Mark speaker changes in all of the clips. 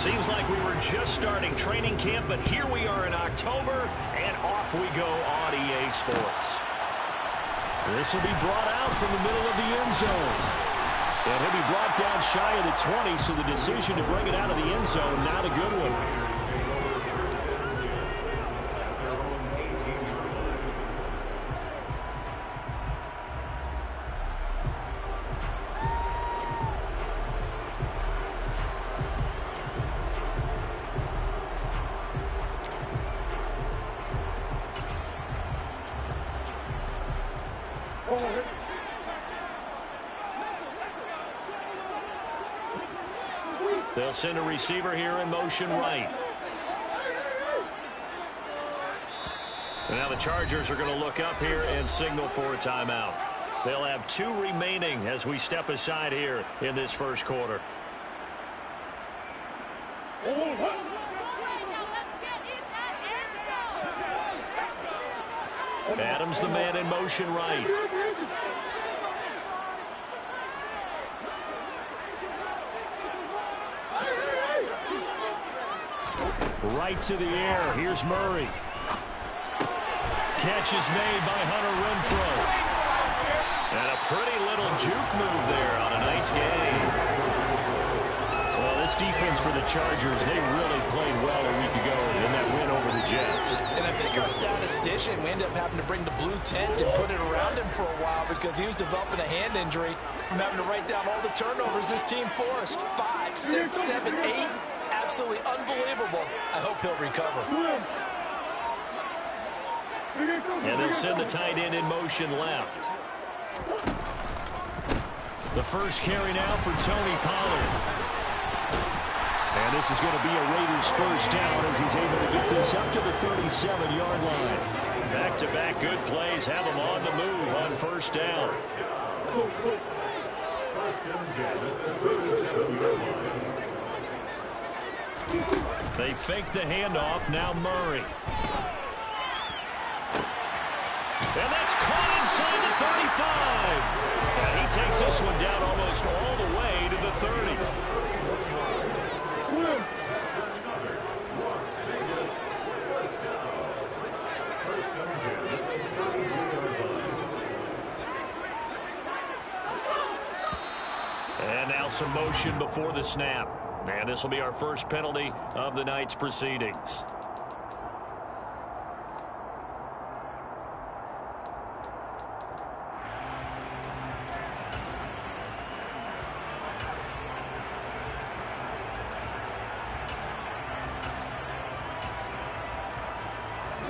Speaker 1: Seems like we were just starting training camp, but here we are in October, and off we go on EA Sports. This will be brought out from the middle of the end zone. And he'll be brought down shy of the 20, so the decision to bring it out of the end zone, not a good one. They'll send a receiver here in motion right. And now the Chargers are going to look up here and signal for a timeout. They'll have 2 remaining as we step aside here in this first quarter. Adams the man in motion right. Right to the air. Here's Murray. Catch is made by Hunter Renfro. And a pretty little juke move there on a nice game. Well, this defense for the Chargers, they really played well a week ago in that win over the Jets.
Speaker 2: And I think our statistician, we ended up having to bring the blue tent and put it around him for a while because he was developing a hand injury from having to write down all the turnovers this team forced. 5, 6, 7, 8. Absolutely unbelievable. I hope he'll recover.
Speaker 1: And they'll send the tight end in motion left. The first carry now for Tony Pollard. And this is going to be a Raiders first down as he's able to get this up to the 37-yard line. Back-to-back good plays have him on the move on first down. They fake the handoff. Now Murray. And that's caught inside the 35. And he takes this one down almost all the way to the 30. And now some motion before the snap. And this will be our first penalty of the night's proceedings.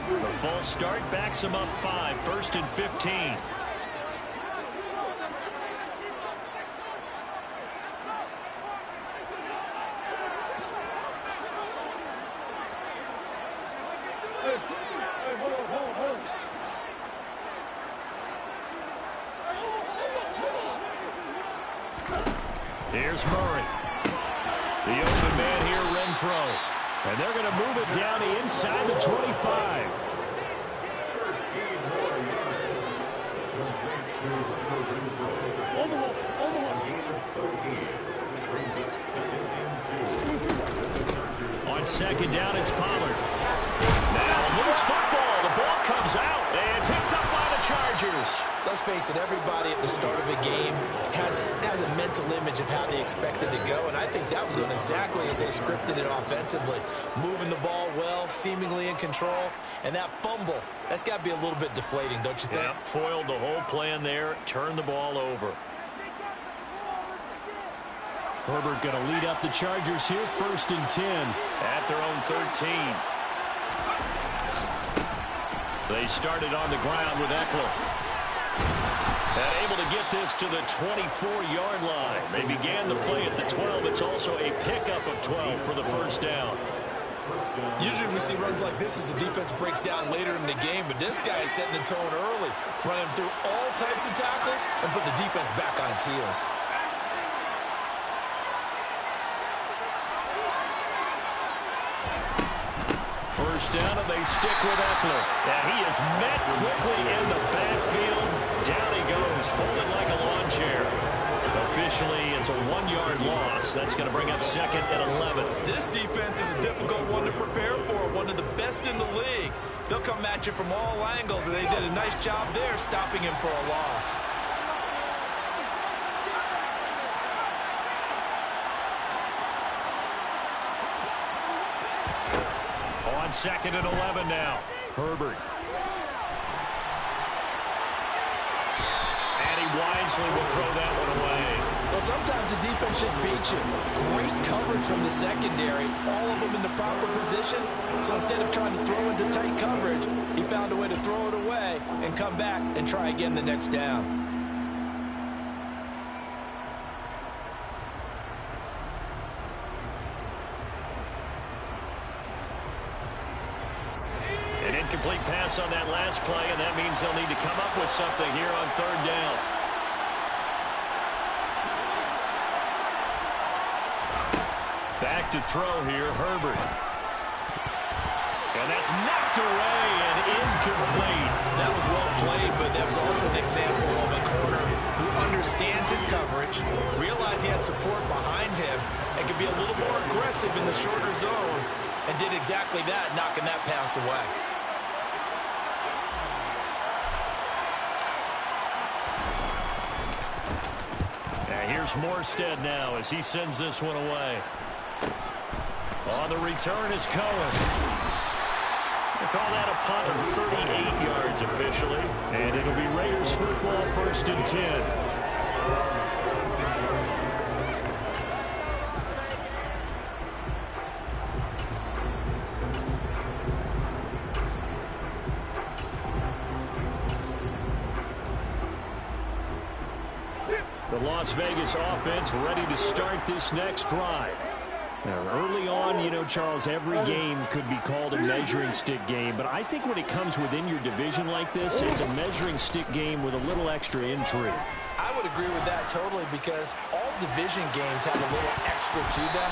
Speaker 1: The false start backs him up 5, 1st and 15. Here's Murray. The open man here, Renfro. And they're going to move it down inside the 25. On second down, it's Pollard. Now, loose football. The ball comes out and picked up by the Chargers.
Speaker 2: Let's face it, everybody at the start of a game has a mental image of how they expect it to go, and I think that was going exactly as they scripted it offensively. Moving the ball well, seemingly in control, and that fumble, that's got to be a little bit deflating, don't you think?
Speaker 1: Yep, foiled the whole plan there, turned the ball over. Herbert going to lead up the Chargers here, 1st and 10 at their own 13. They started on the ground with Eckler. And able to get this to the 24-yard line. They began the play at the 12. It's also a pickup of 12 for the first down.
Speaker 2: Usually we see runs like this as the defense breaks down later in the game, but this guy is setting the tone early, running through all types of tackles and putting the defense back on its heels.
Speaker 1: first down, and they stick with Eckler. Yeah, he is met quickly in the backfield. Down he goes, folded like a lawn chair. Officially, it's a 1-yard loss. That's going to bring up 2nd and 11.
Speaker 2: This defense is a difficult one to prepare for, one of the best in the league. They'll come at you from all angles, and they did a nice job there stopping him for a loss.
Speaker 1: On 2nd and 11 now. Herbert. And he wisely will throw that one away.
Speaker 2: Well, sometimes the defense just beats you. Great coverage from the secondary. All of them in the proper position. So instead of trying to throw into tight coverage, he found a way to throw it away and come back and try again the next down.
Speaker 1: An incomplete pass on that last play, and that means they'll need to come up with something here on 3rd down. Back to throw here, Herbert. And that's knocked away and incomplete.
Speaker 2: That was well played, but that was also an example of a corner who understands his coverage, realized he had support behind him, and could be a little more aggressive in the shorter zone, and did exactly that, knocking that pass away.
Speaker 1: And here's Morstead now as he sends this one away. On the return is Cohen. They call that a punt of 38 yards officially. And it'll be Raiders football, 1st and 10. The Las Vegas offense ready to start this next drive. Now, early on, you know, Charles, every game could be called a measuring stick game, but I think when it comes within your division like this, it's a measuring stick game with a little extra intrigue.
Speaker 2: I would agree with that totally because all division games have a little extra to them.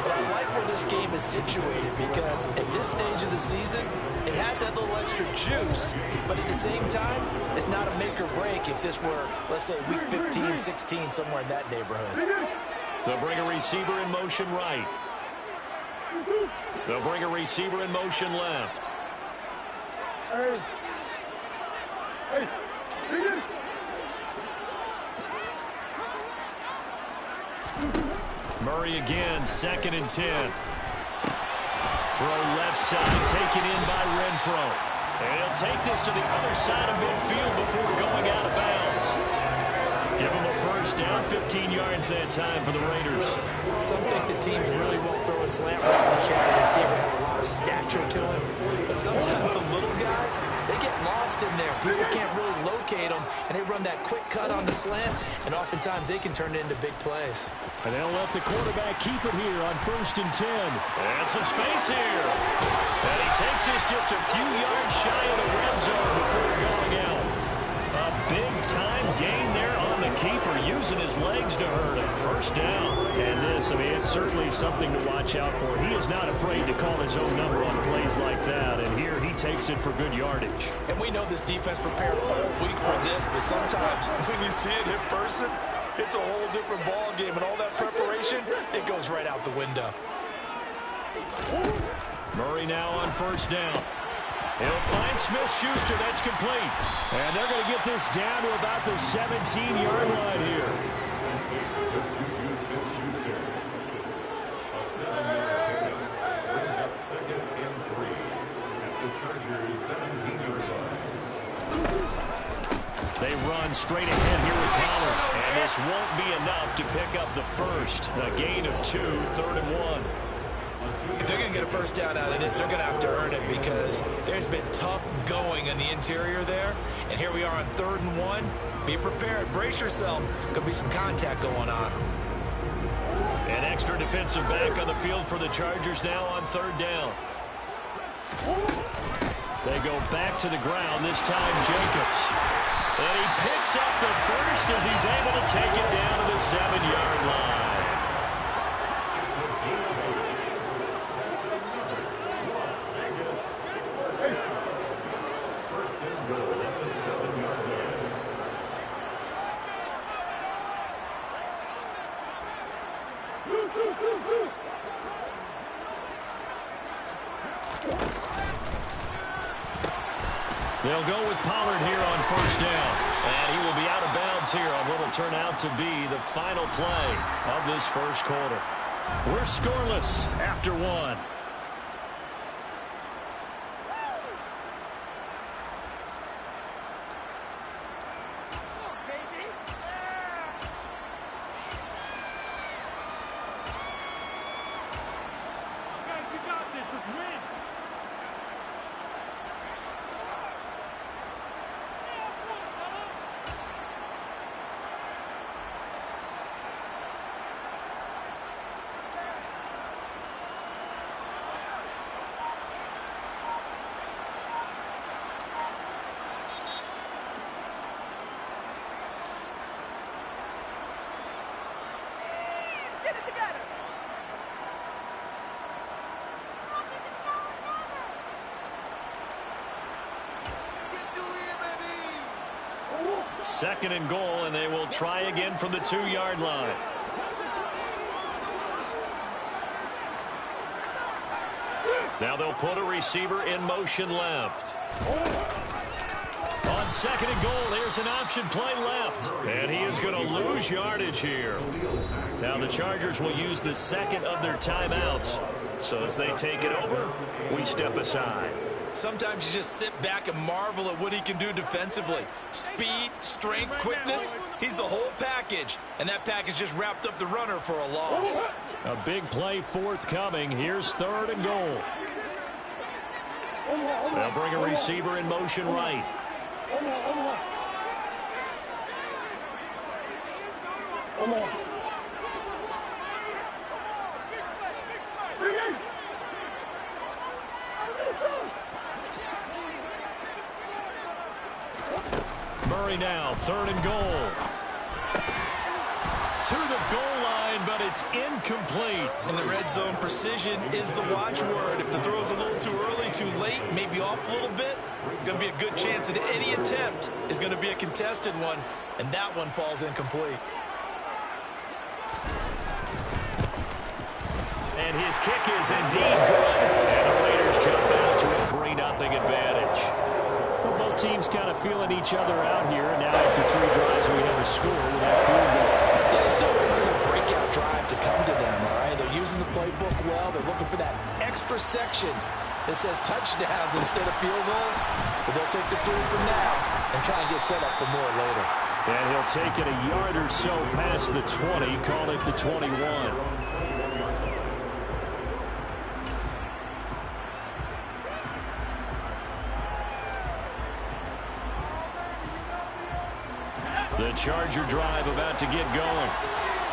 Speaker 2: But I like where this game is situated because at this stage of the season, it has that little extra juice, but at the same time, it's not a make or break if this were, let's say, week 15, 16, somewhere in that neighborhood.
Speaker 1: They'll bring a receiver in motion right. They'll bring a receiver in motion left. Murray again, 2nd and 10. Throw left side, taken in by Renfro. And he'll take this to the other side of midfield before going out of bounds. Give him a first down, 15 yards that time for the Raiders.
Speaker 2: Some think the teams really won't throw a slant route unless you have a receiver has a lot of stature to him. But sometimes the little guys, they get lost in there. People can't really locate them, and they run that quick cut on the slant, and oftentimes they can turn it into big plays.
Speaker 1: And they'll let the quarterback keep it here on 1st and 10. And some space here. And he takes this just a few yards shy of the red zone before going out. A big-time gain there on the keeper, using his legs to hurt him. First down. And this, I mean, it's certainly something to watch out for. He is not afraid to call his own number on plays like that. And here he takes it for good yardage.
Speaker 2: And we know this defense prepared all week for this, but sometimes when you see it in person, it's a whole different ball game. And all that preparation, it goes right out the window.
Speaker 1: Murray now on 1st down. He'll find Smith-Schuster. That's complete. And they're going to get this down to about the 17-yard line here.
Speaker 3: Juju Smith-Schuster. A 7-yard pickup brings up 2nd and 3 at the Chargers' 17-yard line.
Speaker 1: They run straight ahead here with Pollard. And this won't be enough to pick up the first. A gain of 2, 3rd and 1.
Speaker 2: If they're going to get a first down out of this, they're going to have to earn it because there's been tough going in the interior there. And here we are on 3rd and 1. Be prepared. Brace yourself. Going to be some contact going on.
Speaker 1: An extra defensive back on the field for the Chargers now on 3rd down. They go back to the ground, this time Jacobs. And he picks up the first as he's able to take it down to the 7-yard line. They'll go with Pollard here on first down. And he will be out of bounds here on what will turn out to be the final play of this first quarter. We're scoreless after one. Second and goal, and they will try again from the 2-yard line. Now they'll put a receiver in motion left. On second and goal, here's an option play left. And he is going to lose yardage here. Now the Chargers will use the second of their timeouts. So as they take it over, we step aside.
Speaker 2: Sometimes you just sit back and marvel at what he can do defensively. Speed, strength, quickness. He's the whole package. And that package just wrapped up the runner for a loss.
Speaker 1: A big play forthcoming. Here's third and goal. They'll bring a receiver in motion right. Murray now, third and goal. To the goal line, but it's incomplete.
Speaker 2: In the red zone, precision is the watchword. If the throw's a little too early, too late, maybe off a little bit, going to be a good chance that any attempt is going to be a contested one, and that one falls incomplete.
Speaker 1: And his kick is indeed good. And the Raiders jump out to a 3-0 advantage. Well, both teams kind of feeling each other out here. And now after 3 drives, we have a score with that field goal.
Speaker 2: Yeah, they're still waiting for the breakout drive to come to them, all right? They're using the playbook well. They're looking for that extra section that says touchdowns instead of field goals. But they'll take the 3 from now and try and get set up for more later.
Speaker 1: And he'll take it a yard or so past the 20, call it the 21. The Charger drive about to get going.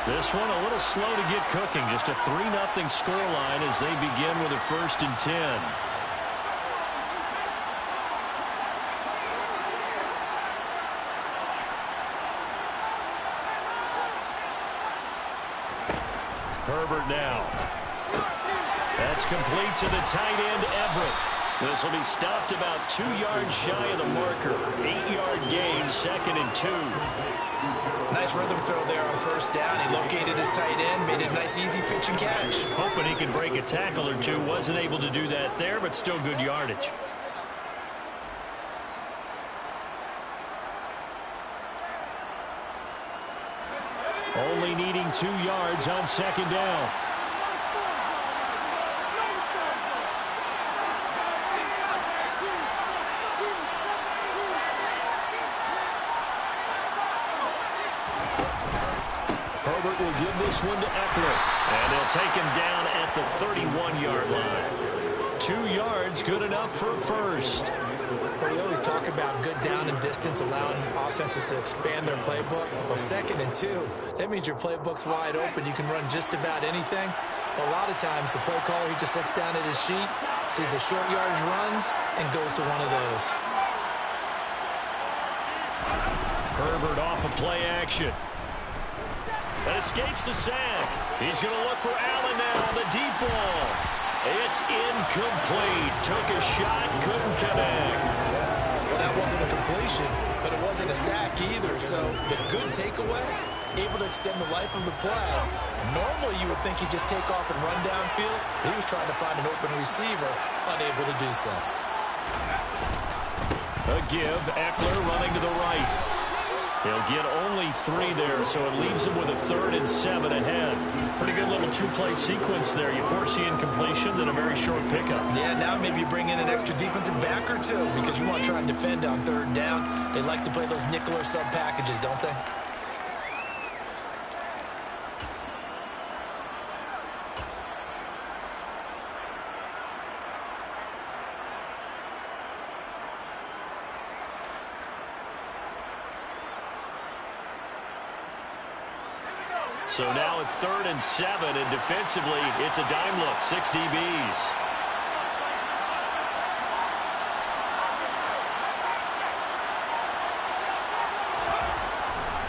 Speaker 1: This one a little slow to get cooking. Just a 3-0 scoreline as they begin with a 1st and 10. Herbert now. That's complete to the tight end, Everett. This will be stopped about 2 yards shy of the marker. 8-yard gain, 2nd and 2.
Speaker 2: Nice rhythm throw there on first down. He located his tight end, made it a nice easy pitch and catch.
Speaker 1: Hoping he could break a tackle or two. Wasn't able to do that there, but still good yardage. Only needing 2 yards on 2nd down. Herbert will give this one to Eckler. And they'll take him down at the 31-yard line. 2 yards, good enough for a first.
Speaker 2: Well, we always talk about good down and distance, allowing offenses to expand their playbook. Well, 2nd and 2, that means your playbook's wide open. You can run just about anything. But a lot of times, the play caller, he just looks down at his sheet, sees the short yardage runs, and goes to one of those.
Speaker 1: Herbert off of play action. That escapes the sack. He's going to look for Allen now on the deep ball. It's incomplete. Took a shot, couldn't connect.
Speaker 2: Well, that wasn't a completion, but it wasn't a sack either. So the good takeaway, able to extend the life of the play. Normally you would think he'd just take off and run downfield. He was trying to find an open receiver, unable to do so.
Speaker 1: A give. Eckler running to the right. He'll get only 3 there, so it leaves him with a 3rd and 7 ahead. Pretty good little 2-play sequence there. You force the incompletion, then a very short pickup.
Speaker 2: Yeah, now maybe you bring in an extra defensive back or 2 because you want to try and defend on 3rd down. They like to play those nickel or sub packages, don't they?
Speaker 1: So now at 3rd and 7, and defensively, it's a dime look, 6 DBs.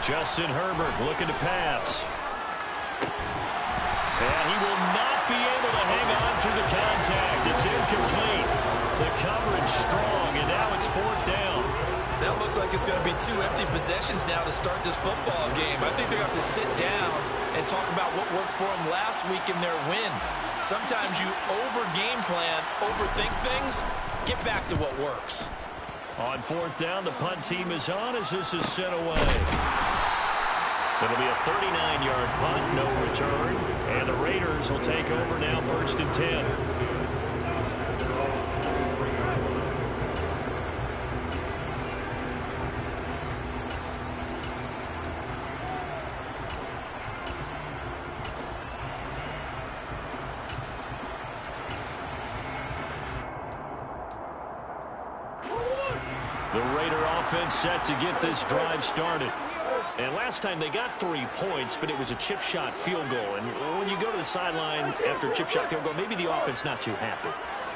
Speaker 1: Justin Herbert looking to pass. And he will not be able to hang on through the contact. It's incomplete. The coverage strong, and now it's 4th down.
Speaker 2: That looks like it's going to be 2 empty possessions now to start this football game. I think they're going to have to sit down and talk about what worked for them last week in their win. Sometimes you over-game plan, overthink things, get back to what works.
Speaker 1: On 4th down, the punt team is on as this is sent away. It'll be a 39-yard punt, no return. And the Raiders will take over now, 1st and 10. The Raider offense set to get this drive started. And last time they got 3 points, but it was a chip shot field goal. And when you go to the sideline after a chip shot field goal, maybe the offense not too happy.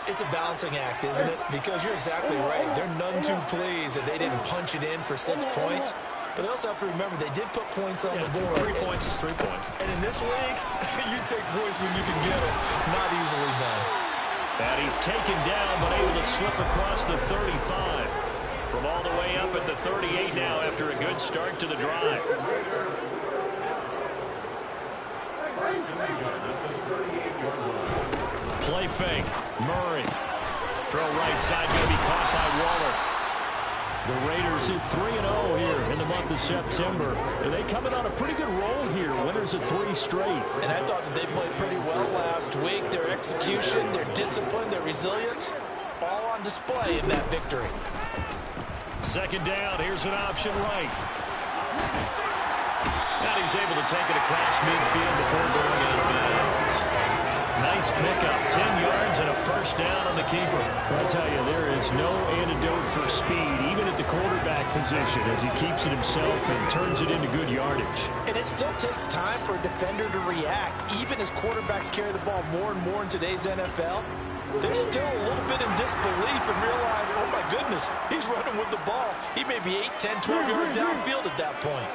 Speaker 2: It's a balancing act, isn't it? Because you're exactly right. They're none too pleased that they didn't punch it in for 6 points. But they also have to remember they did put points on the board.
Speaker 1: 3 points is 3 points.
Speaker 2: And in this league, you take points when you can get them. Not easily done.
Speaker 1: And he's taken down, but able to slip across the 35. From all the way up at the 38 now after a good start to the drive. Play fake. Murray. Throw right side, going to be caught by Waller. The Raiders hit 3-0 here in the month of September. And they come in on a pretty good roll here. Winners of 3 straight.
Speaker 2: And I thought that they played pretty well last week. Their execution, their discipline, their resilience, all on display in that victory.
Speaker 1: 2nd down, here's an option right. And he's able to take it across midfield before going out of bounds. Nice pickup, 10 yards and a 1st down on the keeper. I tell you, there is no antidote for speed, even at the quarterback position, as he keeps it himself and turns it into good yardage.
Speaker 2: And it still takes time for a defender to react, even as quarterbacks carry the ball more and more in today's NFL. They're still a little bit in disbelief and realize, oh my goodness, he's running with the ball. He may be 8, 10, 12 yards downfield at that point.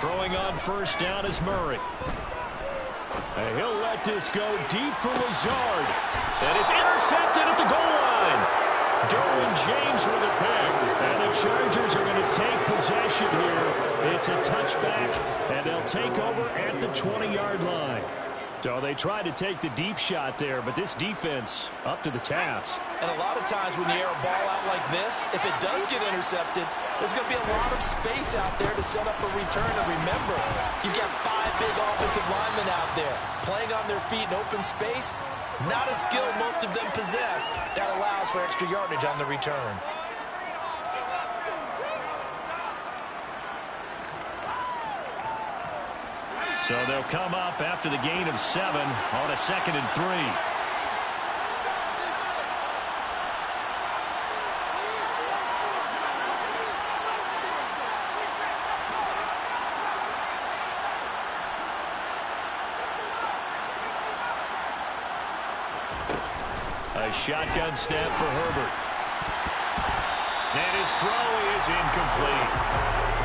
Speaker 1: Throwing on 1st down is Murray. And he'll let this go deep for Lazard. And it's intercepted at the goal line. Derwin James with a pick, and the Chargers are going to take possession here. It's a touchback, and they'll take over at the 20-yard line. So they tried to take the deep shot there, but this defense up to the task.
Speaker 2: And a lot of times when you air a ball out like this, if it does get intercepted, there's going to be a lot of space out there to set up a return. And remember, you've got 5 big offensive linemen out there playing on their feet in open space. Not a skill most of them possess. That allows for extra yardage on the return.
Speaker 1: So they'll come up after the gain of 7 on a 2nd and 3. A shotgun snap for Herbert. And his throw is incomplete.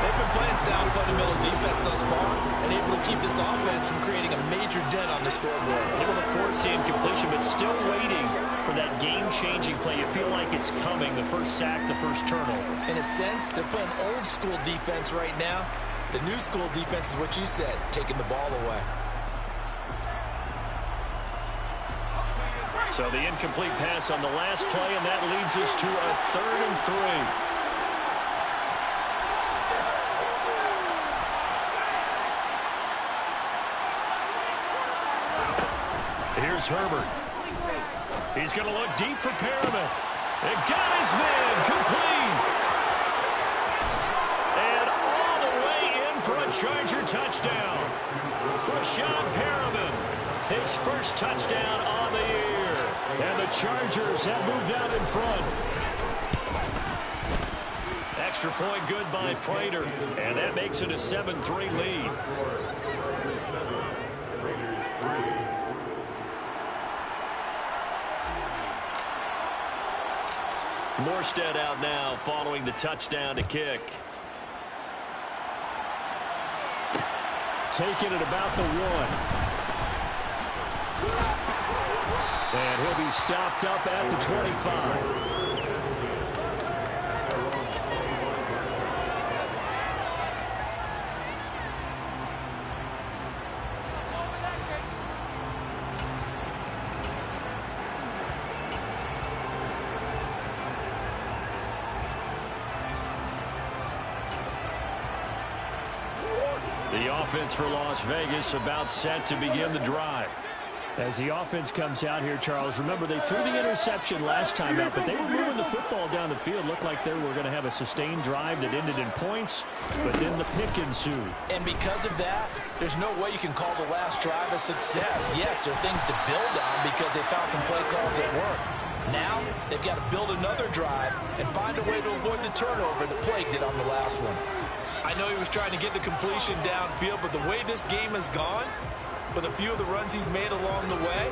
Speaker 2: They've been playing sound fundamental defense thus far and able to keep this offense from creating a major dent on the scoreboard.
Speaker 1: Able to force the incompletion, but still waiting for that game-changing play. You feel like it's coming, the first sack, the first turnover.
Speaker 2: In a sense, they're playing old-school defense right now. The new school defense is what you said, taking the ball away.
Speaker 1: So the incomplete pass on the last play, and that leads us to a 3rd and 3. Here's Herbert. He's going to look deep for Perriman. It got his man complete. And all the way in for a Charger touchdown. Brashad Perriman, his first touchdown on the year. And the Chargers have moved out in front. Extra point good by Prater. And that makes it a 7-3 lead.
Speaker 3: Raiders 3.
Speaker 1: Morstead out now following the touchdown to kick. Taking it about the 1. And he'll be stopped up at the 25. The offense for Las Vegas about set to begin the drive. As the offense comes out here, Charles, remember they threw the interception last time out, but they were moving the football down the field. Looked like they were going to have a sustained drive that ended in points, but then the pick ensued.
Speaker 2: And because of that, there's no way you can call the last drive a success. Yes, there are things to build on because they found some play calls that work. Now, they've got to build another drive and find a way to avoid the turnover that plagued it on the last one. I know he was trying to get the completion downfield, but the way this game has gone, with a few of the runs he's made along the way,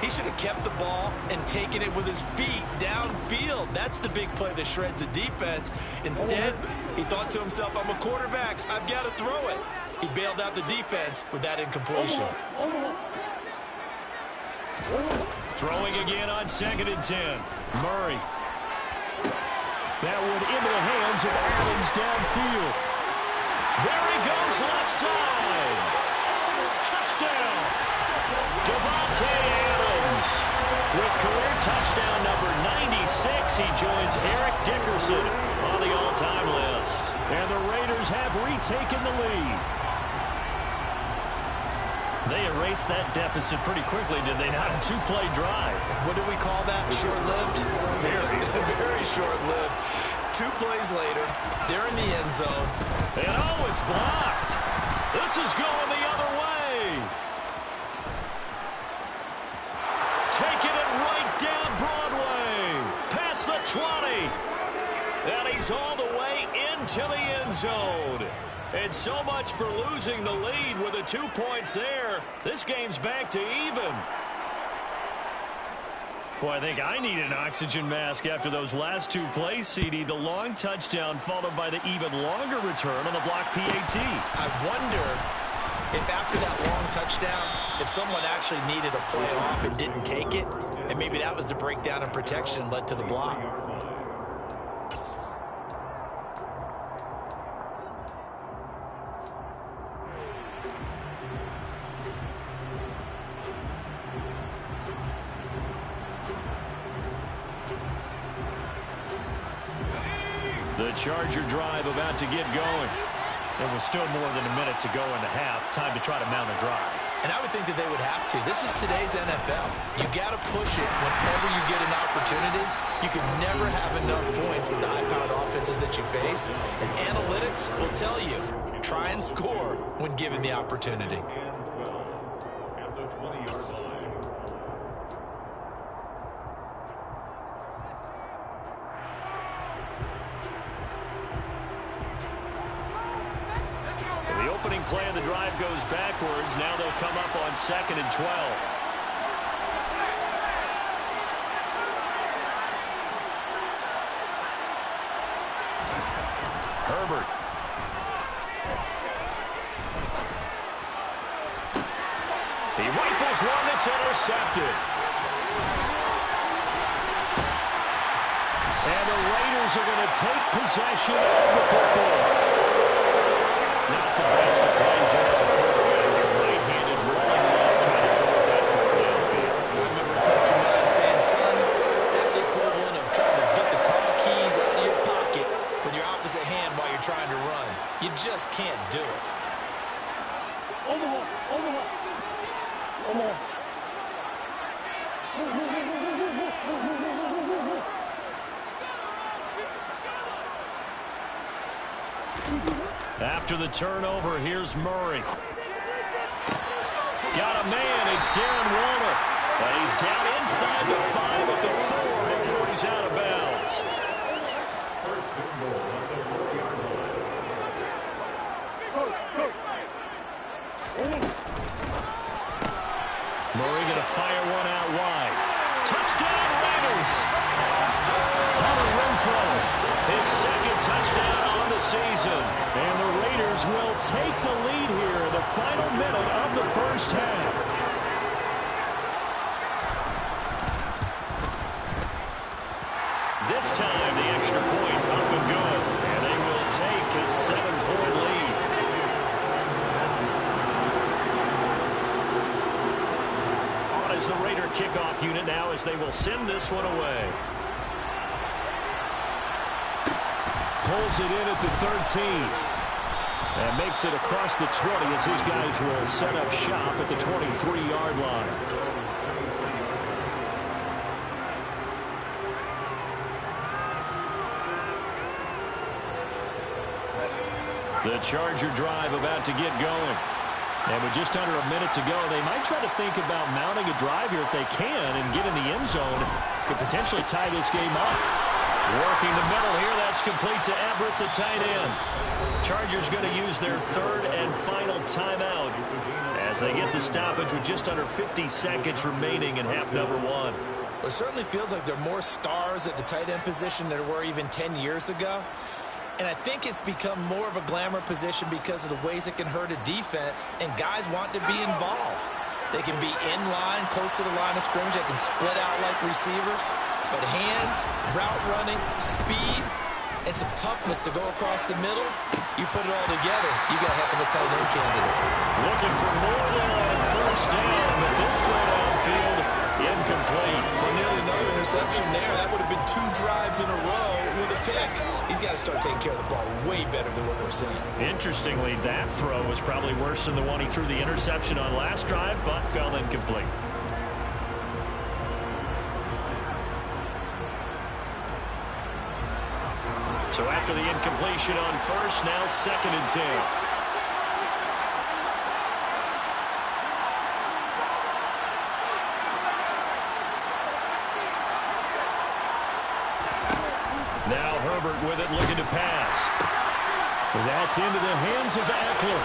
Speaker 2: he should have kept the ball and taken it with his feet downfield. That's the big play that shreds a defense. Instead, he thought to himself, I'm a quarterback. I've got to throw it. He bailed out the defense with that incompletion.
Speaker 1: Throwing again on 2nd and 10. Murray. That one into the hands of Adams downfield. There he goes left side. Touchdown. Devontae Adams. With career touchdown number 96, he joins Eric Dickerson on the all-time list. And the Raiders have retaken the lead. They erased that deficit pretty quickly, did they not? A 2-play drive.
Speaker 2: What do we call that? Short-lived? Very short-lived. 2 plays later, they're in the end zone.
Speaker 1: And oh, it's blocked. This is going the other way. Taking it right down Broadway. Past the 20. And he's all the way into the end zone. And so much for losing the lead with the 2 points there. This game's back to even. Boy, I think I need an oxygen mask after those last 2 plays, CD. The long touchdown followed by the even longer return on the block PAT.
Speaker 2: I wonder if after that long touchdown, if someone actually needed a play off and didn't take it, and maybe that was the breakdown in protection led to the block.
Speaker 1: The Charger drive about to get going. There was still more than a minute to go in the half. Time to try to mount a drive.
Speaker 2: And I would think that they would have to. This is today's NFL. You got to push it whenever you get an opportunity. You can never have enough points with the high-powered offenses that you face. And analytics will tell you, try and score when given the opportunity.
Speaker 3: And 12 at the 20-yard line.
Speaker 1: The opening play of the drive goes backwards. Now they'll come up on 2nd and 12. Herbert. He rifles one that's intercepted. And the Raiders are going to take possession of the football. Now After the turnover, here's Murray. Got a man. It's Darren Warner. And he's down inside the 5 at the 4 before he's out of bounds.
Speaker 3: First and goal at the 4-yard line.
Speaker 1: Murray going to fire one out wide. Touchdown, Raiders! Hunter Renfrow, his second touchdown on the season. And the Raiders will take the lead here in the final minute of the first half. This time, the extra point up and good. And they will take a 7-point lead. On is the Raider kickoff unit now as they will send this one away. Pulls it in at the 13. And makes it across the 20 as his guys will set up shop at the 23-yard line. The Charger drive about to get going. And with just under a minute to go, they might try to think about mounting a drive here if they can and get in the end zone. Could potentially tie this game up. Working the middle here, that's complete to Everett, the tight end. Chargers going to use their third and final timeout as they get the stoppage with just under 50 seconds remaining in half number 1.
Speaker 2: Well, it certainly feels like there are more stars at the tight end position than there were even 10 years ago. And I think it's become more of a glamour position because of the ways it can hurt a defense, and guys want to be involved. They can be in line, close to the line of scrimmage. They can split out like receivers. But hands, route running, speed, and some toughness to go across the middle, you put it all together, you got a heck of a tight end candidate.
Speaker 1: Looking for more than on first down, but this throw downfield incomplete.
Speaker 2: Well, nearly another interception there. That would have been 2 drives in a row with a pick. He's got to start taking care of the ball way better than what we're seeing.
Speaker 1: Interestingly, that throw was probably worse than the one he threw the interception on last drive, but fell incomplete. So after the incompletion on first, now 2nd and 10. Now Herbert with it, looking to pass. That's into the hands of Eckler.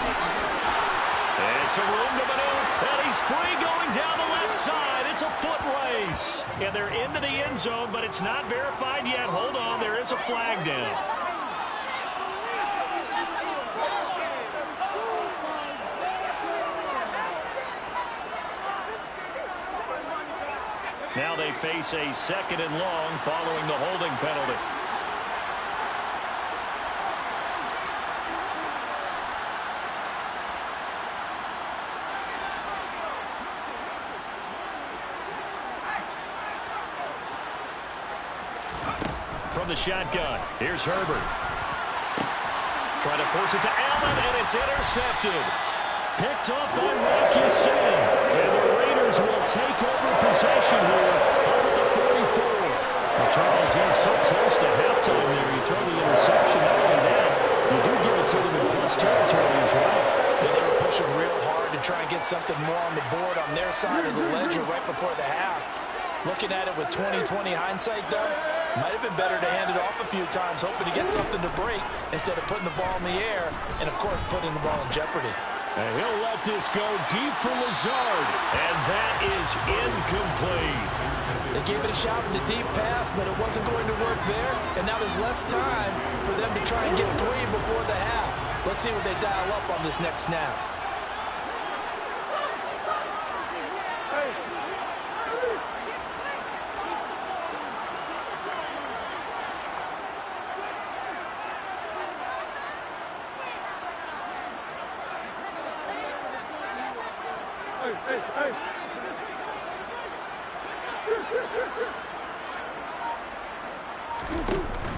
Speaker 1: It's a room to maneuver, and he's free going down the left side. It's a foot race. And they're into the end zone, but it's not verified yet. Hold on, there is a flag down. Now they face a 2nd and long following the holding penalty. From the shotgun, here's Herbert. Trying to force it to Allen, and it's intercepted. Picked up by Rakisin. And the Raiders will take over possession here up at the 44. Well, Charles, you're so close to halftime there. You throw the interception. Not only that, you do give it to them in plus territory as well.
Speaker 2: Yeah, they were pushing real hard to try and get something more on the board on their side of the ledger right before the half. Looking at it with 20/20 hindsight, though, might have been better to hand it off a few times, hoping to get something to break instead of putting the ball in the air and, of course, putting the ball in jeopardy.
Speaker 1: And he'll let this go deep for Lazard. And that is incomplete.
Speaker 2: They gave it a shot with the deep pass, but it wasn't going to work there. And now there's less time for them to try and get 3 before the half. Let's see what they dial up on this next snap.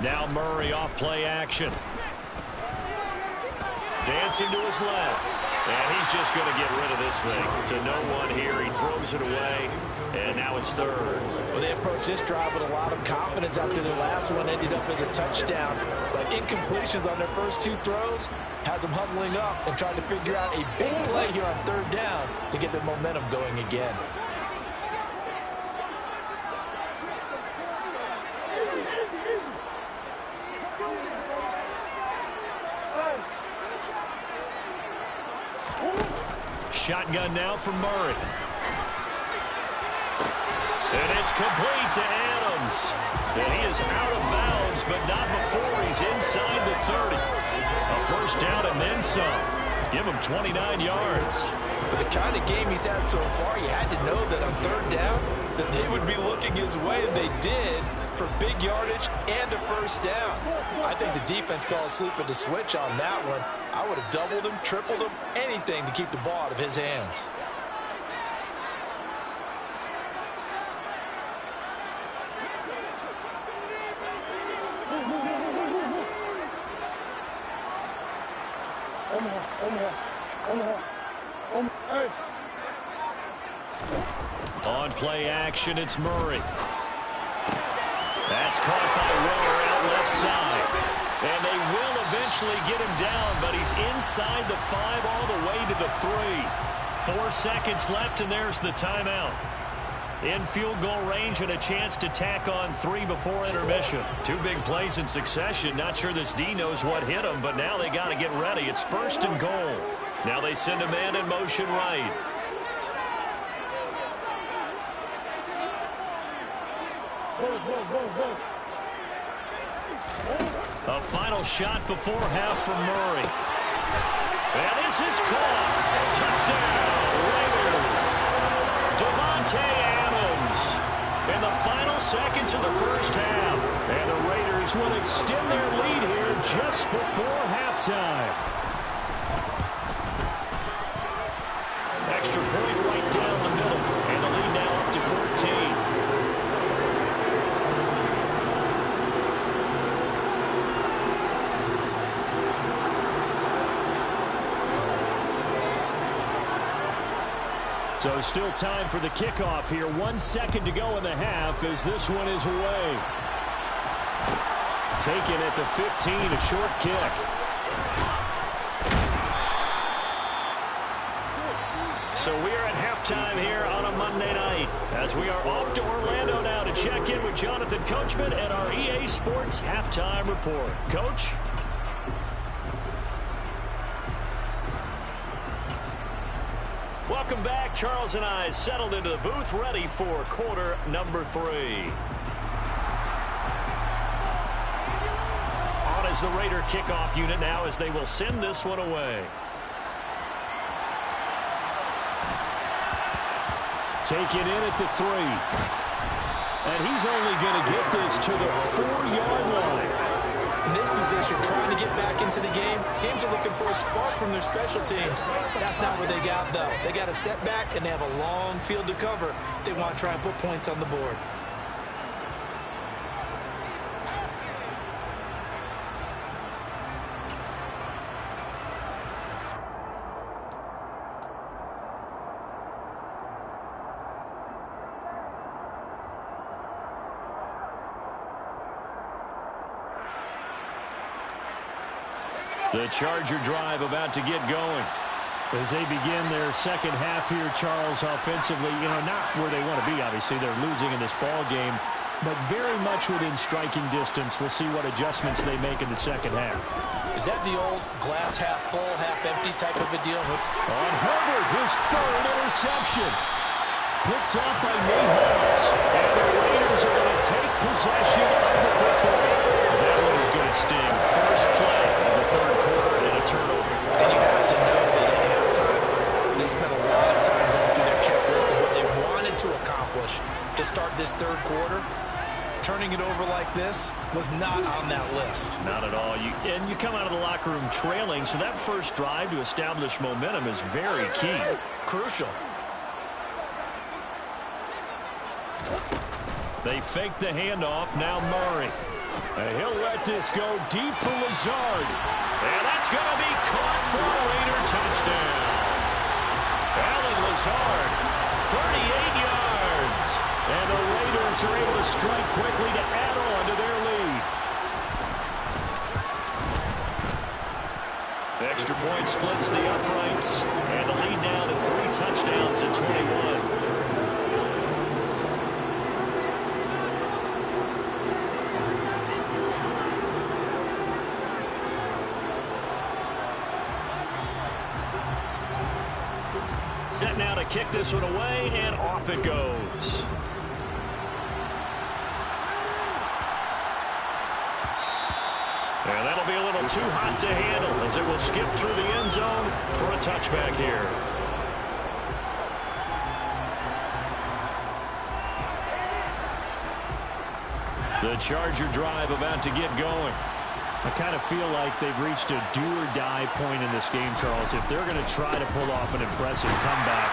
Speaker 1: Now Murray off play action. Dancing to his left. And he's just going to get rid of this thing. To no one here. He throws it away. And now it's third.
Speaker 2: Well, they approached this drive with a lot of confidence after their last one ended up as a touchdown. But incompletions on their first two throws has them huddling up and trying to figure out a big play here on third down to get their momentum going again.
Speaker 1: Shotgun now from Murray. And it's complete to Adams. And he is out of bounds, but not before he's inside the 30. A first down and then some. Give him 29 yards.
Speaker 2: With the kind of game he's had so far, you had to know that on third down that they would be looking his way, and they did, for big yardage and a first down. I think the defense fell asleep at the switch on that one. I would have doubled him, tripled him, anything to keep the ball out of his hands.
Speaker 1: On play action, it's Murray. That's caught by Weller out left side. And they will eventually get him down, but he's inside the 5 all the way to the 3. 4 seconds left, and there's the timeout. In field goal range and a chance to tack on 3 before intermission. 2 big plays in succession. Not sure this D knows what hit him, but now they got to get ready. It's first and goal. Now they send a man in motion right. A final shot before half from Murray. And this is caught. Touchdown, Raiders. Devontae Adams in the final seconds of the first half. And the Raiders will extend their lead here just before halftime. Extra point right down the middle. And the lead now up to 14. So still time for the kickoff here. 1 second to go in the half as this one is away. Taken at the 15, a short kick. So we are at halftime here on a Monday night as we are off to Orlando now to check in with Jonathan Coachman and our EA Sports Halftime Report. Coach? Welcome back. Charles and I settled into the booth, ready for quarter number 3. On is the Raider kickoff unit now as they will send this one away. Taken in at the 3. And he's only going to get this to the 4-yard line. In this position, trying to get back into the game, teams are looking for a spark from their special teams. That's not what they got, though. They got a setback, and they have a long field to cover if they want to try and put points on the board. The Charger drive about to get going. As they begin their second half here, Charles, offensively, not where they want to be, obviously. They're losing in this ball game, but very much within striking distance. We'll see what adjustments they make in the second half. Is that the old glass half full, half empty type of a deal? On Herbert, his 3rd interception. Picked off by Nate Hobbs. And the Raiders are going to take possession of the football. That one is going to sting. First play of the 3rd quarter and a turnover. And you have to know that at halftime, they spent a lot of time going through their checklist of what they wanted to accomplish to start this 3rd quarter. Turning it over like this was not on that list. Not at all. And you come out of the locker room trailing, so that first drive to establish momentum is very key. Crucial. They fake the handoff. Now Murray. And he'll let this go deep for Lazard. And that's going to be caught for a Raider touchdown. 38 yards. And the Raiders are able to strike quickly to add on to their lead. Extra point splits the uprights. And the lead now to 3 touchdowns at 21. Set now to kick this one away, and off it goes. And that'll be a little too hot to handle as it will skip through the end zone for a touchback here. The Charger drive about to get going. I kind of feel like they've reached a do-or-die point in this game, Charles. If they're going to try to pull off an impressive comeback,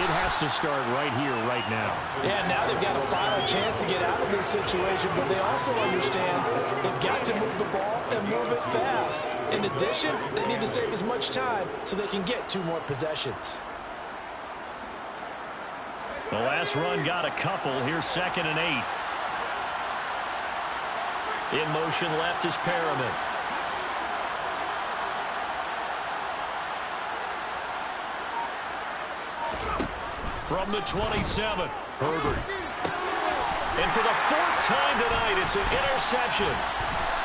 Speaker 1: it has to start right here, right now.
Speaker 2: Yeah, now they've got a final chance to get out of this situation, but they also understand they've got to move the ball and move it fast. In addition, they need to save as much time so they can get 2 more possessions.
Speaker 1: The last run got a couple. Here's 2nd and 8. In motion left is Perriman. From the 27, Herbert. And for the 4th time tonight, it's an interception.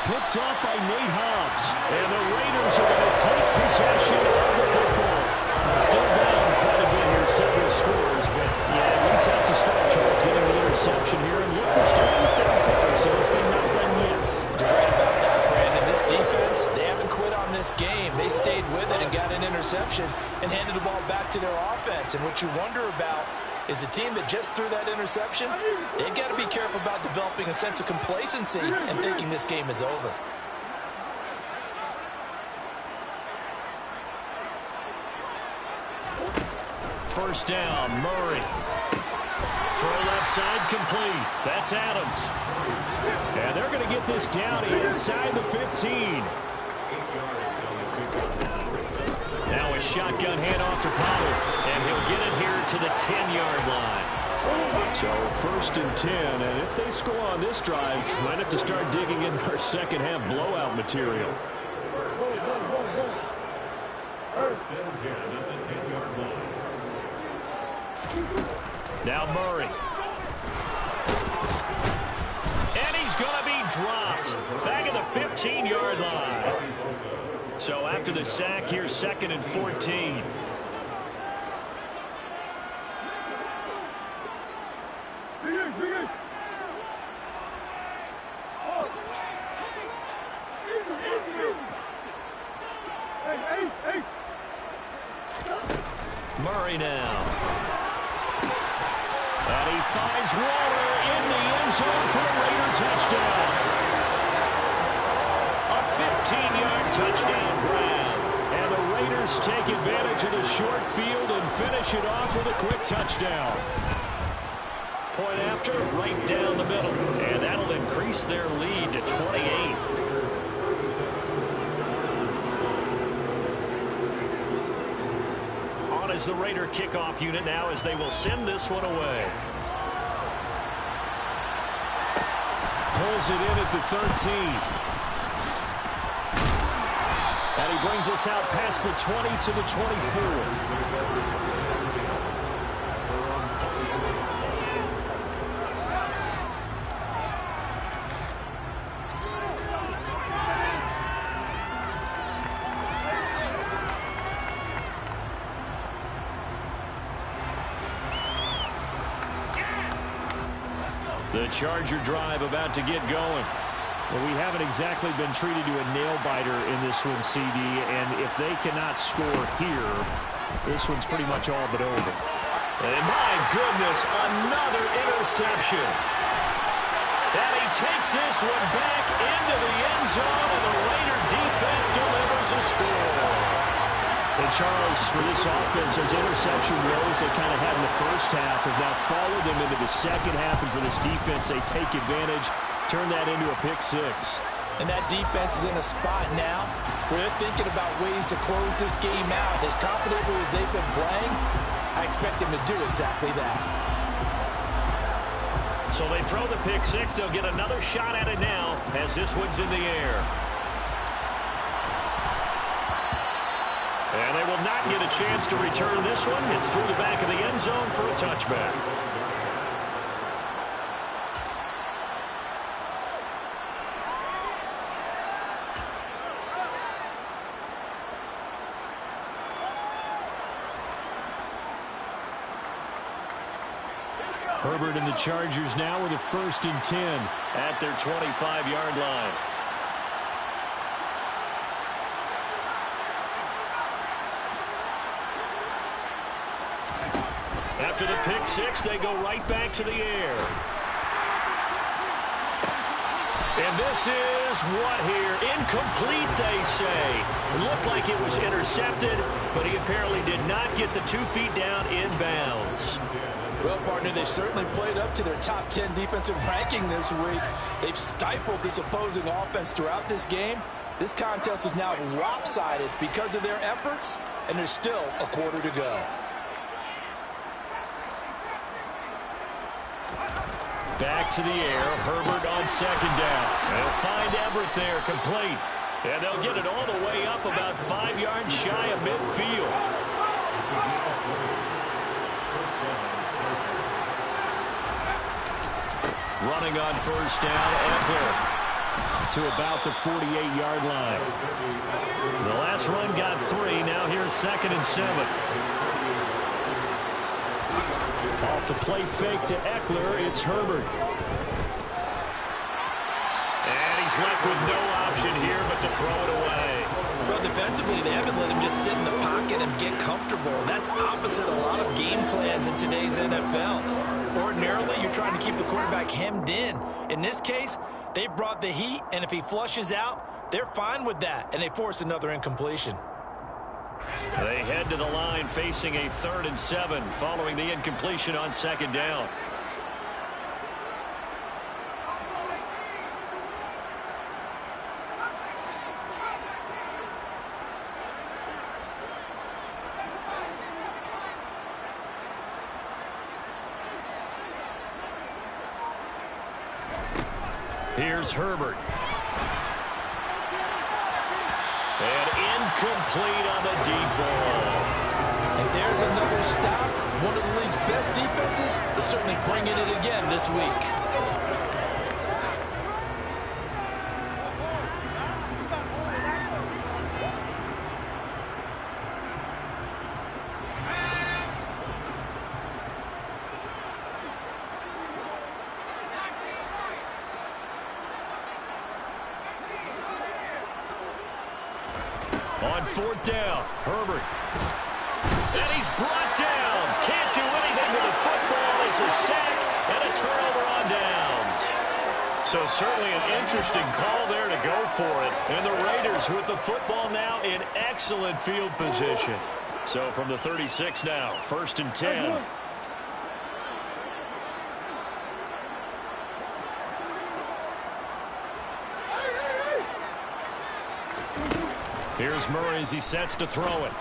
Speaker 1: Picked off by Nate Hobbs. And the Raiders are going to take possession of the football. Still down quite a bit here, several scores. But, yeah, at least that's a start, Charles, getting the interception here. And look, they're starting the 3rd quarter, so this thing not done yet.
Speaker 2: You're right about that, Brandon. This defense, they haven't quit on this game. They stayed with it and got an interception and handed the ball back to their offense. And what you wonder about is a team that just threw that interception, they've got to be careful about developing a sense of complacency and thinking this game is over.
Speaker 1: First down, Murray. Throw left side complete. That's Adams. And they're going to get this down inside the 15. Now a shotgun handoff to Pollard. And he'll get it here to the 10-yard line. So 1st and 10. And if they score on this drive, might have to start digging in our second-half blowout material.
Speaker 3: First and 10 at the 10-yard line.
Speaker 1: Now Murray. And he's going to be dropped. Back at the 15-yard line. So after the sack, here's 2nd and 14. Murray now. And he finds Waller in the end zone for a Raider touchdown. A 15-yard touchdown grab. And the Raiders take advantage of the short field and finish it off with a quick touchdown. Point after, right down the middle. And that'll increase their lead to 28. Is the Raider kickoff unit now as they will send this one away. Pulls it in at the 13. And he brings us out past the 20 to the 24. The Charger drive about to get going. Well, we haven't exactly been treated to a nail-biter in this one, CD, and if they cannot score here, this one's pretty much all but over. And my goodness, another interception. And he takes this one back into the end zone, and the Raider defense delivers a score. And Charles, for this offense, those interception woes they kind of had in the first half have now followed them into the second half. And for this defense, they take advantage, turn that into a pick 6.
Speaker 2: And that defense is in a spot now where they're thinking about ways to close this game out. As confidently as they've been playing, I expect him to do exactly that.
Speaker 1: So they throw the pick six. They'll get another shot at it now as this one's in the air. And they will not get a chance to return this one. It's through the back of the end zone for a touchback. Herbert and the Chargers now with a 1st and 10 at their 25-yard line. After the pick six, they go right back to the air. And this is what here? Incomplete, they say. Looked like it was intercepted, but he apparently did not get the 2 feet down in bounds.
Speaker 2: Well, partner, they certainly played up to their top 10 defensive ranking this week. They've stifled this opposing offense throughout this game. This contest is now lopsided because of their efforts, and there's still a quarter to go.
Speaker 1: Back to the air, Herbert on 2nd down. They'll find Everett there, complete. And they'll get it all the way up about 5 yards shy of midfield. Running on 1st down, Eckler to about the 48-yard line. The last run got 3. Now here's 2nd and 7. Off the play fake to Eckler, it's Herbert. And he's left with no option here but to throw it away.
Speaker 2: Well, defensively, they haven't let him just sit in the pocket and get comfortable. That's opposite a lot of game plans in today's NFL. Ordinarily, you're trying to keep the quarterback hemmed in. In this case, they brought the heat, and if he flushes out, they're fine with that, and they force another incompletion.
Speaker 1: They head to the line facing a 3rd and 7 following the incompletion on 2nd down. Here's Herbert. And incomplete on the deep ball.
Speaker 2: And there's another stop. One of the league's best defenses is certainly bringing it again this week.
Speaker 1: On 4th down, Herbert. And he's brought down. Can't do anything with the football. It's a sack and a turnover on downs. So certainly an interesting call there to go for it. And the Raiders with the football now in excellent field position. So from the 36 now, 1st and 10. Here's Murray as he sets to throw it.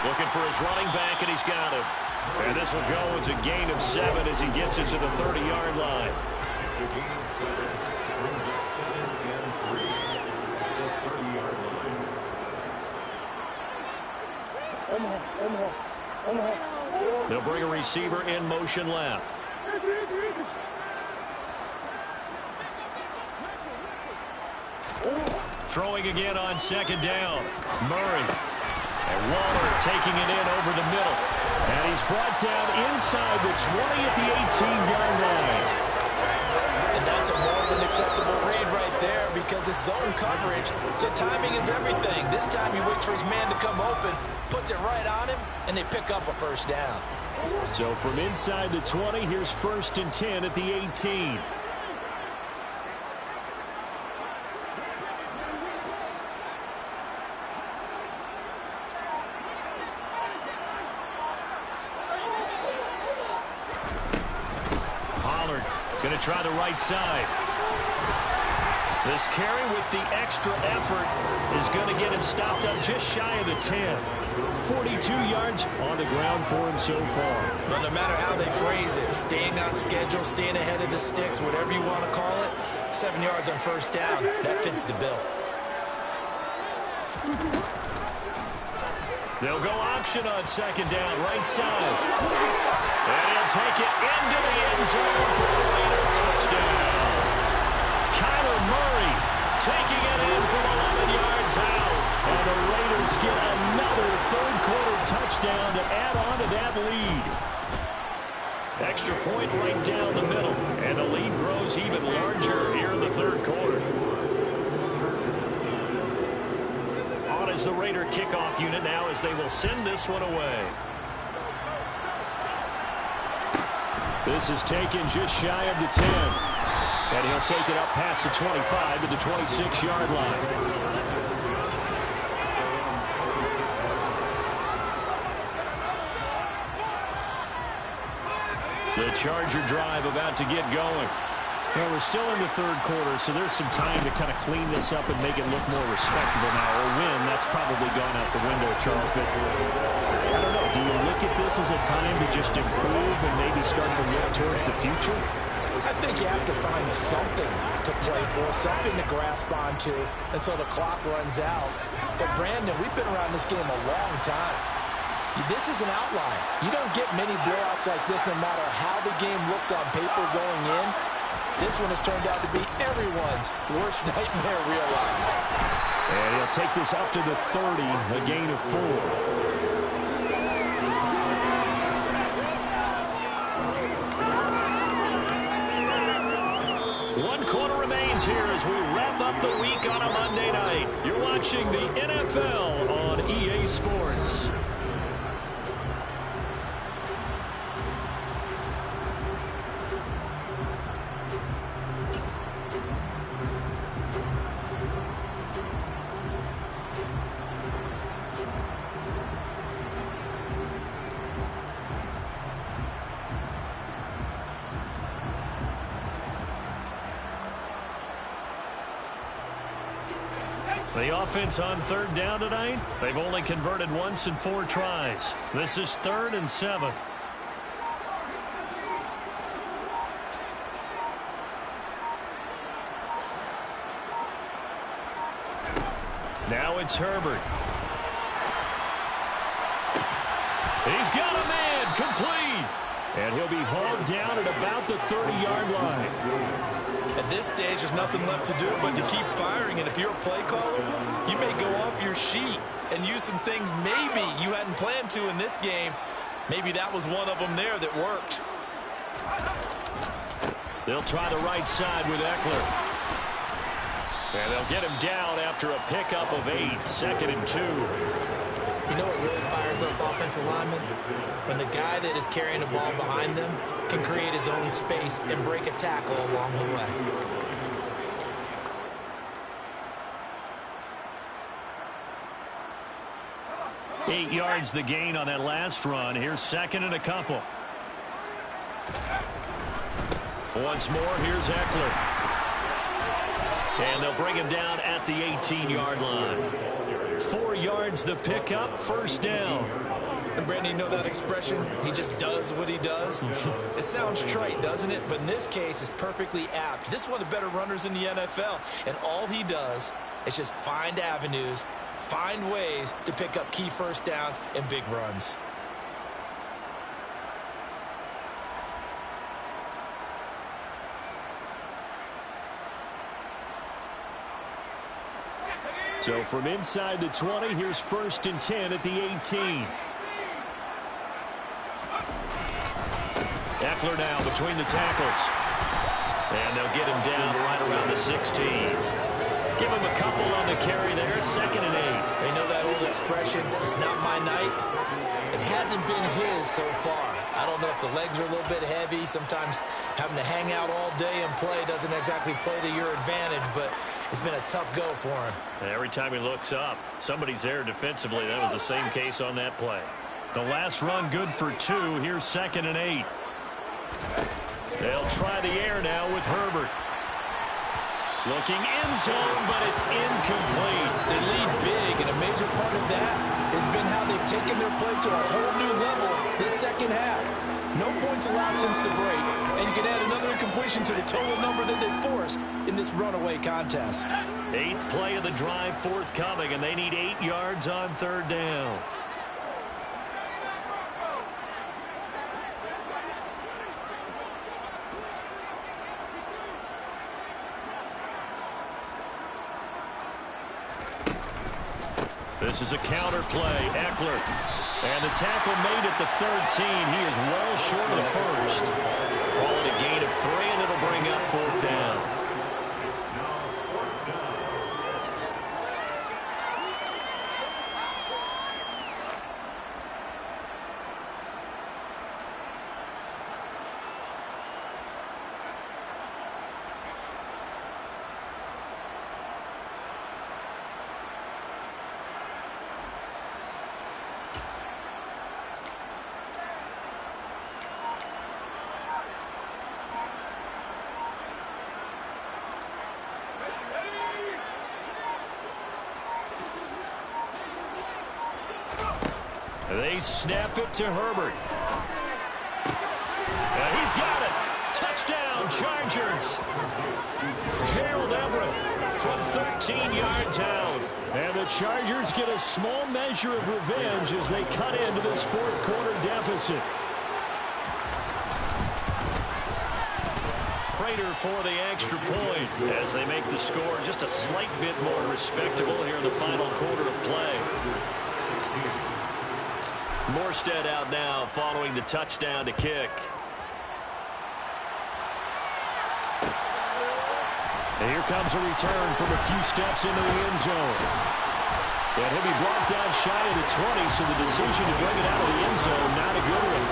Speaker 1: Looking for his running back, and he's got it. And this will go as a gain of 7 as he gets it to the 30-yard line. They'll bring a receiver in motion left. Throwing again on 2nd down. Murray. And Waller taking it in over the middle. And he's brought down inside the 20 at the 18-yard line.
Speaker 2: And that's a more than acceptable read right there because it's zone coverage. So timing is everything. This time he waits for his man to come open, puts it right on him, and they pick up a 1st down.
Speaker 1: So from inside the 20, here's 1st and 10 at the 18. Going to try the right side. This carry with the extra effort is going to get him stopped up just shy of the 10. 42 yards on the ground for him so far.
Speaker 2: Well, no matter how they phrase it, staying on schedule, staying ahead of the sticks, whatever you want to call it, 7 yards on first down, that fits the bill.
Speaker 1: They'll go option on second down, right side. And he'll take it into the end zone for a Raider touchdown. Kyler Murray taking it in from 11 yards out. And the Raiders get another third-quarter touchdown to add on to that lead. Extra point right down the middle. And the lead grows even larger here in the third quarter. On is the Raider kickoff unit now as they will send this one away. This is taken just shy of the 10. And he'll take it up past the 25 to the 26-yard line. The Charger drive about to get going. Well, we're still in the third quarter, so there's some time to kind of clean this up and make it look more respectable now. Or win, that's probably gone out the window, Charles. But I don't know. Do you look at this as a time to just improve and maybe start to look towards the future?
Speaker 2: I think you have to find something to play for, something to grasp onto until the clock runs out. But, Brandon, we've been around this game a long time. This is an outlier. You don't get many blowouts like this no matter how the game looks on paper going in. This one has turned out to be everyone's worst nightmare realized.
Speaker 1: And he'll take this up to the 30, a gain of 4. Here as we wrap up the week on a Monday night. You're watching the NFL on EA Sports. The offense on third down tonight, they've only converted once in 4 tries. This is 3rd and 7. Now it's Herbert. He's got a man, complete. And he'll be hauled down at about the 30-yard line.
Speaker 2: At this stage, there's nothing left to do but to keep firing. And if you're a play caller, you may go off your sheet and use some things maybe you hadn't planned to in this game. Maybe that was one of them there that worked.
Speaker 1: They'll try the right side with Eckler. And they'll get him down after a pickup of 8, 2nd and 2.
Speaker 2: You know what really fires up offensive linemen? When the guy that is carrying the ball behind them can create his own space and break a tackle along the way.
Speaker 1: Eight yards the gain on that last run. Here's 2nd and a couple. Once more, here's Eckler. And they'll bring him down at the 18-yard line. 4 yards the pickup, 1st down.
Speaker 2: And Brandon, you know that expression? He just does what he does. It sounds trite, doesn't it? But in this case, it's perfectly apt. This is one of the better runners in the NFL. And all he does is just find avenues, find ways to pick up key 1st downs and big runs.
Speaker 1: So from inside the 20, here's 1st and 10 at the 18. Eckler now between the tackles. And they'll get him down right around the 16. Give him a couple on the carry there, 2nd and 8.
Speaker 2: They know that old expression, it's not my night. It hasn't been his so far. I don't know if the legs are a little bit heavy. Sometimes having to hang out all day and play doesn't exactly play to your advantage, but it's been a tough go for him.
Speaker 1: And every time he looks up, somebody's there defensively. That was the same case on that play. The last run good for 2. Here's 2nd and 8. They'll try the air now with Herbert. Looking end zone, but it's incomplete.
Speaker 2: They lead big, and a major part of that has been how they've taken their play to a whole new level this second half. No points allowed since the break, and you can add another incompletion to the total number that they forced in this runaway contest.
Speaker 1: 8th play of the drive forthcoming, and they need 8 yards on 3rd down. This is a counter play. Eckler. And the tackle made at the 13. He is well short of the first. Call it a gain of 3, and it'll bring up 4th down. They snap it to Herbert. And he's got it. Touchdown, Chargers. Gerald Everett from 13 yards out. And the Chargers get a small measure of revenge as they cut into this 4th quarter deficit. Prater for the extra point as they make the score just a slight bit more respectable here in the final quarter of play. Morstead out now following the touchdown to kick. And here comes a return from a few steps into the end zone. And he'll be brought down shy of the 20, so the decision to bring it out of the end zone, not a good one.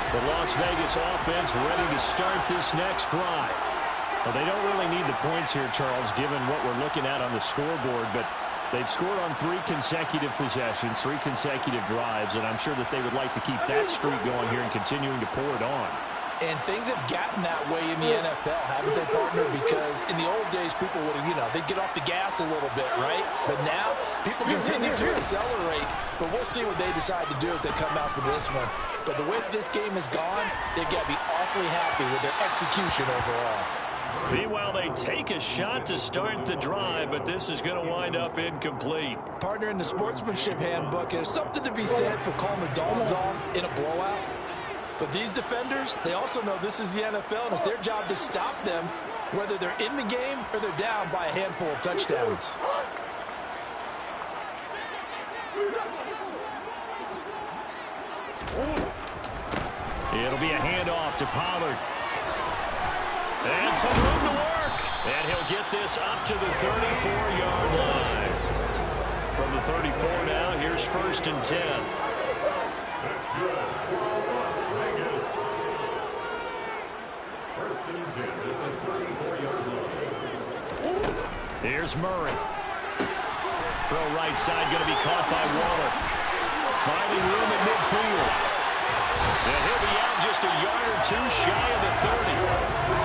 Speaker 1: The Las Vegas offense ready to start this next drive. Well, they don't really need the points here, Charles, given what we're looking at on the scoreboard, but they've scored on 3 consecutive possessions, 3 consecutive drives, and I'm sure that they would like to keep that streak going here and continuing to pour it on.
Speaker 2: And things have gotten that way in the NFL, haven't they, partner? Because in the old days, people would have, they'd get off the gas a little bit, right? But now, people continue to accelerate. But we'll see what they decide to do as they come out for this one. But the way that this game has gone, they've got to be awfully happy with their execution overall.
Speaker 1: Meanwhile, they take a shot to start the drive, but this is going to wind up incomplete.
Speaker 2: Partner, in the sportsmanship handbook, there's something to be said for calling the dogs off in a blowout. But these defenders, they also know this is the NFL, and it's their job to stop them, whether they're in the game or they're down by a handful of touchdowns.
Speaker 1: It'll be a handoff to Pollard. And some room to work. And he'll get this up to the 34-yard line. From the 34 now, here's 1st and 10.
Speaker 3: That's good. Las Vegas. 1st and 10 at the 34-yard line.
Speaker 1: Here's Murray. Throw right side, going to be caught by Waller. Finding room at midfield. And he'll be out just a yard or 2 shy of the 30.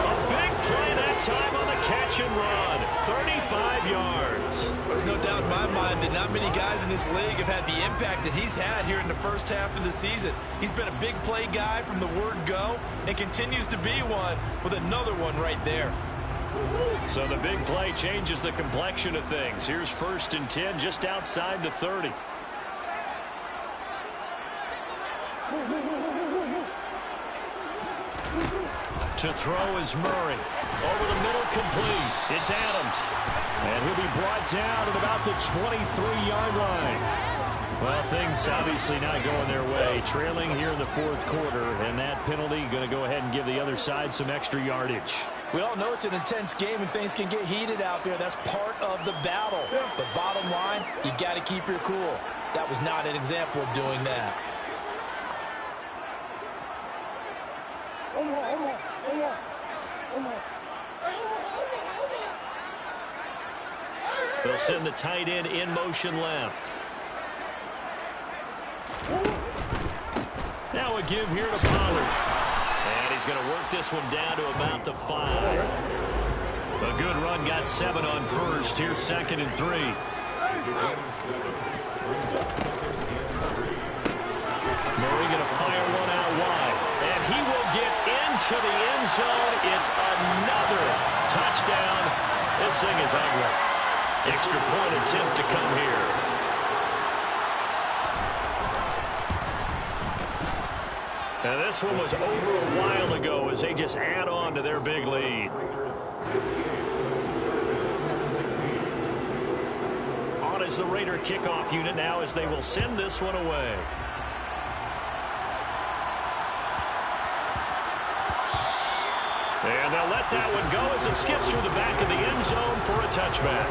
Speaker 1: A big play that time on the catch and run. 35 yards.
Speaker 2: There's no doubt in my mind that not many guys in this league have had the impact that he's had here in the first half of the season. He's been a big play guy from the word go and continues to be one with another one right there.
Speaker 1: So the big play changes the complexion of things. Here's 1st and 10 just outside the 30. To throw is Murray. Over the middle, complete. It's Adams. And he'll be brought down at about the 23-yard line. Well, things obviously not going their way. Trailing here in the 4th quarter, and that penalty going to go ahead and give the other side some extra yardage.
Speaker 2: We all know it's an intense game and things can get heated out there. That's part of the battle. But bottom line, you got to keep your cool. That was not an example of doing that.
Speaker 1: They'll send the tight end in motion left. go a give here to Pollard. And he's going to work this one down to about the 5. A good run, got 7 on first. Here's 2nd and 3. Murray going to fire one out wide. And he will get into the end zone. It's another touchdown. This thing is ugly. Extra point attempt to come here. And this one was over a while ago as they just add on to their big lead. On is the Raider kickoff unit now as they will send this one away. And they'll let that one go as it skips through the back of the end zone for a touchback.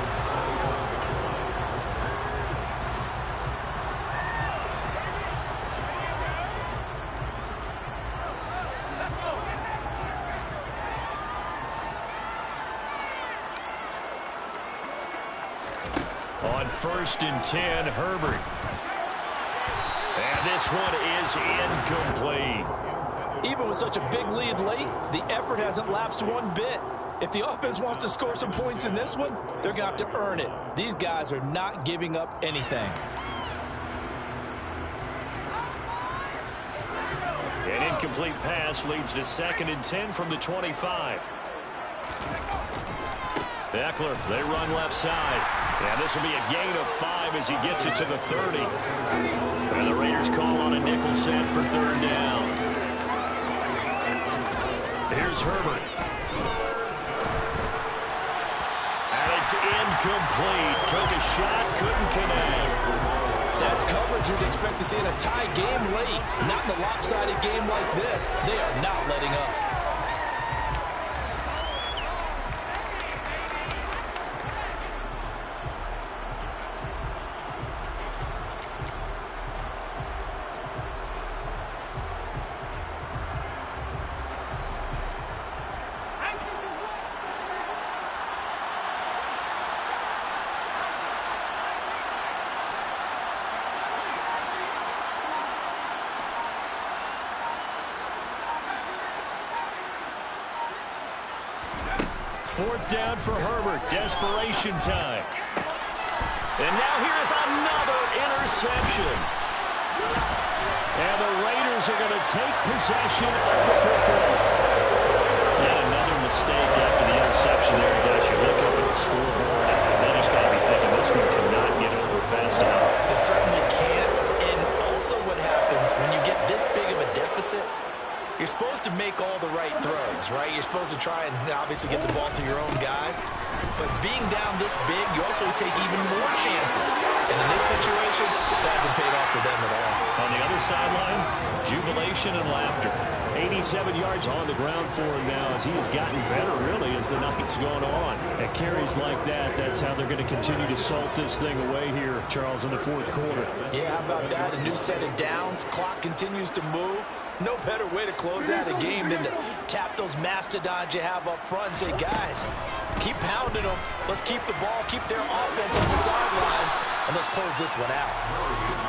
Speaker 1: On 1st and 10, Herbert. And this one is incomplete.
Speaker 4: Even with such a big lead late, the effort hasn't lapsed one bit. If the offense wants to score some points in this one, they're going to have to earn it. These guys are not giving up anything.
Speaker 1: An incomplete pass leads to 2nd and 10 from the 25. Eckler, they run left side. And this will be a gain of 5 as he gets it to the 30. And the Raiders call on a nickel set for 3rd down. Here's Herbert. And it's incomplete. Took a shot, couldn't connect.
Speaker 4: That's coverage you'd expect to see in a tie game late. Not in a lopsided game like this. They are not letting up.
Speaker 1: Fourth down for Herbert. Desperation time. And now here is another interception. And the Raiders are going to take possession of the football. And another mistake after the interception there, guys. You look up at the scoreboard, and they just got to be thinking this one cannot get over fast enough.
Speaker 2: It certainly can't. And also what happens when you get this big of a deficit, you're supposed to make all the right throws, right? You're supposed to try and obviously get the ball to your own guys. But being down this big, you also take even more chances. And in this situation, that hasn't paid off for them at all.
Speaker 1: On the other sideline, jubilation and laughter. 87 yards on the ground for him now as he has gotten better, really, as the night's gone on. At carries like that, that's how they're going to continue to salt this thing away here, Charles, in the 4th quarter.
Speaker 4: Yeah, how about that? A new set of downs. Clock continues to move. No better way to close out a game than to tap those mastodons you have up front and say, guys, keep pounding them. Let's keep the ball, keep their offense on the sidelines, and let's close this one out.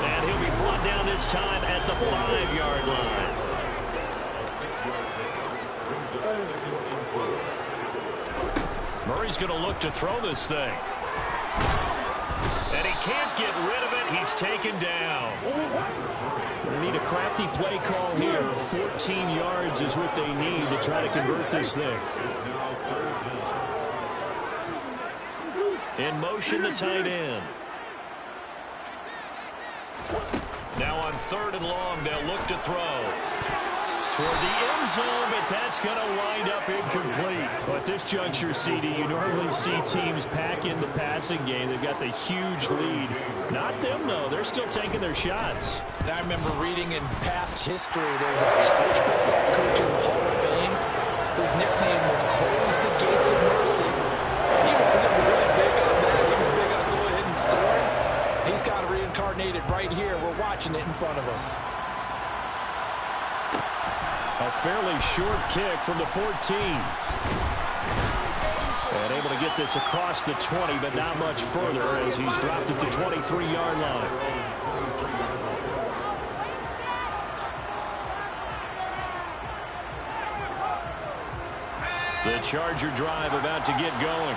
Speaker 1: And he'll be brought down this time at the 5-yard line. Murray's going to look to throw this thing. And he can't get rid of it. He's taken down. They need a crafty play call here. 14 yards is what they need to try to convert this thing. In motion, the tight end. Now on 3rd and long, they'll look to throw. Toward the end zone, but that's going to wind up incomplete. But at this juncture, CD, you normally see teams pack in the passing game. They've got the huge lead. Not them, though. They're still taking their shots.
Speaker 4: I remember reading in past history, there's a college football coach in the Hall of Fame whose nickname was Close the Gates of Mercy. He wasn't really big on that. He was big on going ahead and scoring. He's got it reincarnated right here. We're watching it in front of us.
Speaker 1: A fairly short kick from the 14. And able to get this across the 20, but not much further as he's dropped it to 23-yard line. The Charger drive about to get going.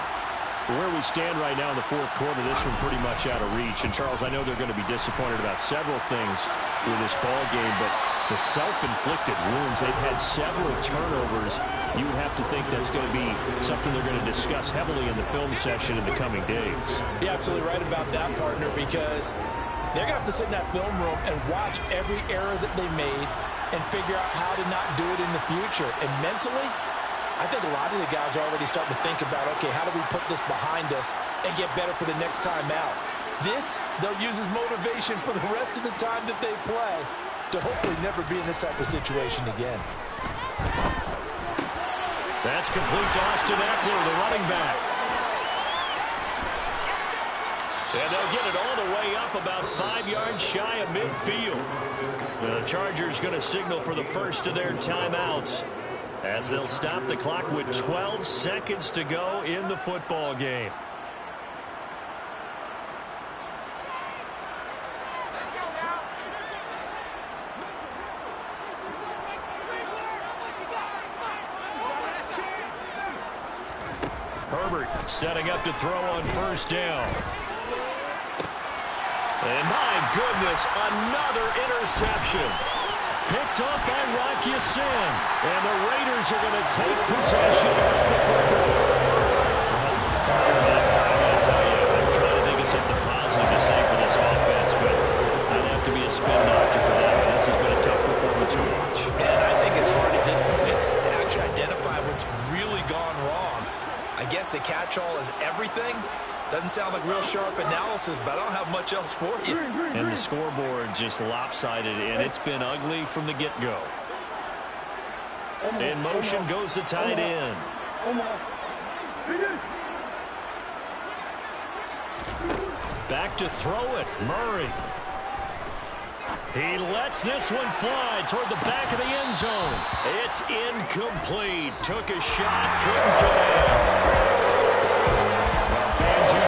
Speaker 1: Where we stand right now in the fourth quarter, this one pretty much out of reach. And, Charles, I know they're going to be disappointed about several things with this ball game, but the self-inflicted wounds, they've had several turnovers. You would have to think that's going to be something they're going to discuss heavily in the film session in the coming days.
Speaker 2: You're absolutely right about that, partner, because they're going to have to sit in that film room and watch every error that they made and figure out how to not do it in the future. And mentally, I think a lot of the guys are already starting to think about, okay, how do we put this behind us and get better for the next time out? This, they'll use as motivation for the rest of the time that they play to hopefully never be in this type of situation again.
Speaker 1: That's complete to Austin Eckler, the running back. And they'll get it all the way up about 5 yards shy of midfield. The Chargers going to signal for the first of their timeouts, as they'll stop the clock with 12 seconds to go in the football game. Herbert setting up to throw on first down. And my goodness, another interception. Picked up by Rocky Sin. And the Raiders are going to take possession of the football. I got to tell you, I'm trying to think of something positive to say for this offense, but I'd have to be a spin doctor for that. But this has been a tough performance to watch.
Speaker 2: And I think it's hard at this point to actually identify what's really gone wrong. I guess the catch-all is everything. Doesn't sound like real sharp analysis, but I don't have much else for you.
Speaker 1: And the scoreboard just lopsided, and it's been ugly from the get-go. In motion goes the tight end. Back to throw it, Murray. He lets this one fly toward the back of the end zone. It's incomplete. Took a shot, couldn't get in.